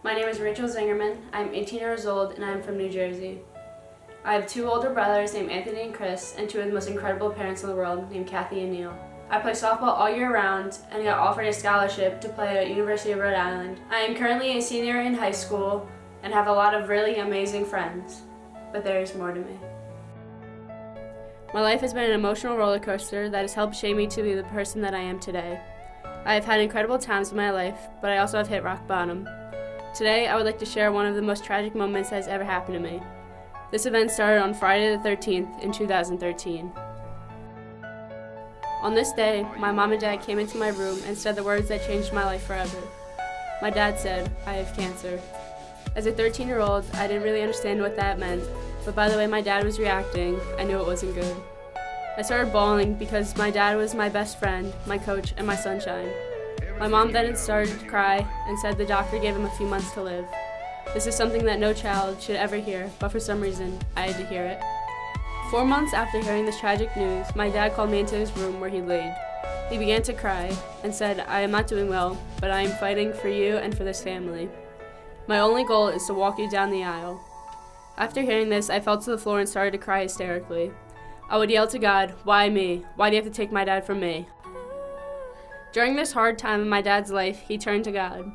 My name is Rzingerman. I'm 18 years old and I'm from New Jersey. I have two older brothers named Anthony and Chris and two of the most incredible parents in the world named Kathy and Neil. I play softball all year round and got offered a scholarship to play at University of Rhode Island. I am currently a senior in high school and have a lot of really amazing friends, but there is more to me. My life has been an emotional roller coaster that has helped shape me to be the person that I am today. I have had incredible times in my life, but I also have hit rock bottom. Today, I would like to share one of the most tragic moments that has ever happened to me. This event started on Friday the 13th in 2013. On this day, my mom and dad came into my room and said the words that changed my life forever. My dad said, "I have cancer." As a 13-year-old, I didn't really understand what that meant, but by the way my dad was reacting, I knew it wasn't good. I started bawling because my dad was my best friend, my coach, and my sunshine. My mom then started to cry and said the doctor gave him a few months to live. This is something that no child should ever hear, but for some reason, I had to hear it. 4 months after hearing this tragic news, my dad called me into his room where he laid. He began to cry and said, "I am not doing well, but I am fighting for you and for this family. My only goal is to walk you down the aisle." After hearing this, I fell to the floor and started to cry hysterically. I would yell to God, "Why me? Why do you have to take my dad from me?" During this hard time in my dad's life, he turned to God.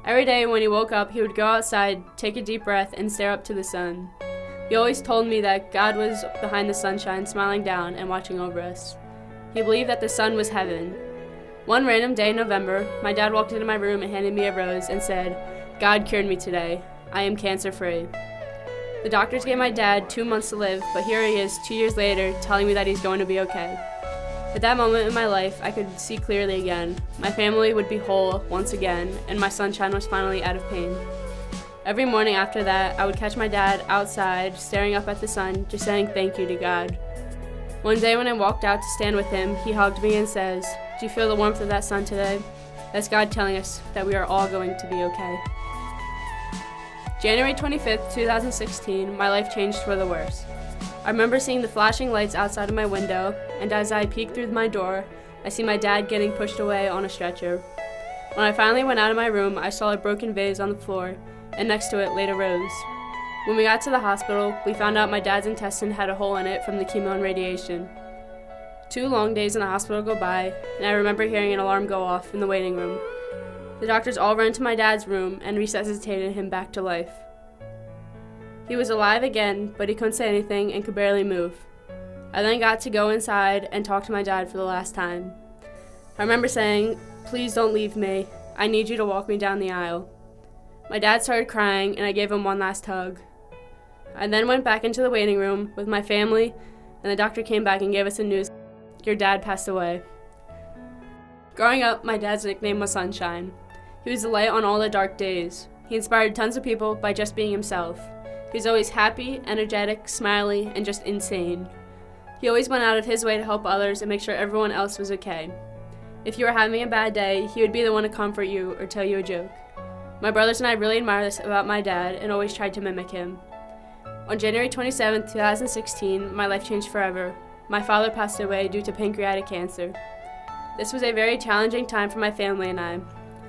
Every day when he woke up, he would go outside, take a deep breath, and stare up to the sun. He always told me that God was behind the sunshine, smiling down and watching over us. He believed that the sun was heaven. One random day in November, my dad walked into my room and handed me a rose and said, "God cured me today. I am cancer-free." The doctors gave my dad 2 months to live, but here he is 2 years later telling me that he's going to be okay. At that moment in my life, I could see clearly again. My family would be whole once again, and my sunshine was finally out of pain. Every morning after that, I would catch my dad outside, staring up at the sun, just saying thank you to God. One day when I walked out to stand with him, he hugged me and says, "Do you feel the warmth of that sun today? That's God telling us that we are all going to be okay." January 25th, 2016, my life changed for the worse. I remember seeing the flashing lights outside of my window, and as I peeked through my door, I see my dad getting pushed away on a stretcher. When I finally went out of my room, I saw a broken vase on the floor, and next to it laid a rose. When we got to the hospital, we found out my dad's intestine had a hole in it from the chemo and radiation. 2 long days in the hospital go by, and I remember hearing an alarm go off in the waiting room. The doctors all ran to my dad's room and resuscitated him back to life. He was alive again, but he couldn't say anything and could barely move. I then got to go inside and talk to my dad for the last time. I remember saying, "Please don't leave me. I need you to walk me down the aisle." My dad started crying and I gave him one last hug. I then went back into the waiting room with my family and the doctor came back and gave us the news, "Your dad passed away." Growing up, my dad's nickname was Sunshine. He was the light on all the dark days. He inspired tons of people by just being himself. He was always happy, energetic, smiley, and just insane. He always went out of his way to help others and make sure everyone else was okay. If you were having a bad day, he would be the one to comfort you or tell you a joke. My brothers and I really admire this about my dad and always tried to mimic him. On January 27, 2016, my life changed forever. My father passed away due to pancreatic cancer. This was a very challenging time for my family and I.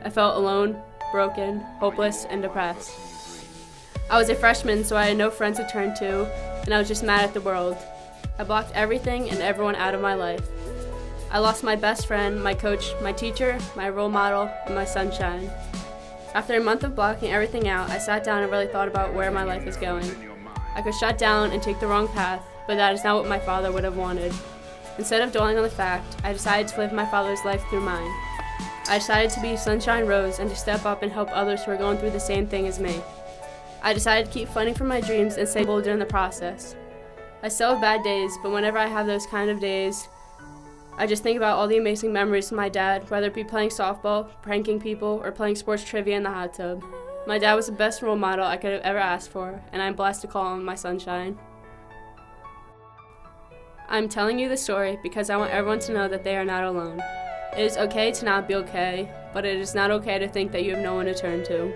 I felt alone, broken, hopeless, and depressed. I was a freshman, so I had no friends to turn to, and I was just mad at the world. I blocked everything and everyone out of my life. I lost my best friend, my coach, my teacher, my role model, and my sunshine. After a month of blocking everything out, I sat down and really thought about where my life was going. I could shut down and take the wrong path, but that is not what my father would have wanted. Instead of dwelling on the fact, I decided to live my father's life through mine. I decided to be Sunshine Rose and to step up and help others who are going through the same thing as me. I decided to keep fighting for my dreams and stay bold in the process. I still have bad days, but whenever I have those kind of days, I just think about all the amazing memories with my dad, whether it be playing softball, pranking people, or playing sports trivia in the hot tub. My dad was the best role model I could have ever asked for, and I'm blessed to call him my sunshine. I'm telling you this story because I want everyone to know that they are not alone. It is okay to not be okay, but it is not okay to think that you have no one to turn to.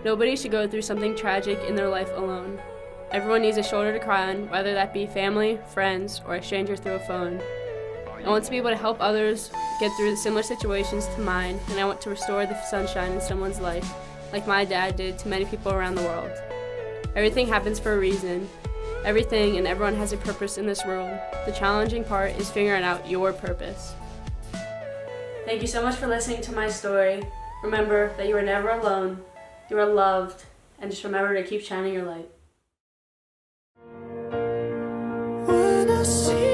Nobody should go through something tragic in their life alone. Everyone needs a shoulder to cry on, whether that be family, friends, or a stranger through a phone. I want to be able to help others get through similar situations to mine, and I want to restore the sunshine in someone's life like my dad did to many people around the world. Everything happens for a reason. Everything and everyone has a purpose in this world. The challenging part is figuring out your purpose. Thank you so much for listening to my story. Remember that you are never alone, you are loved, and just remember to keep shining your light. When I see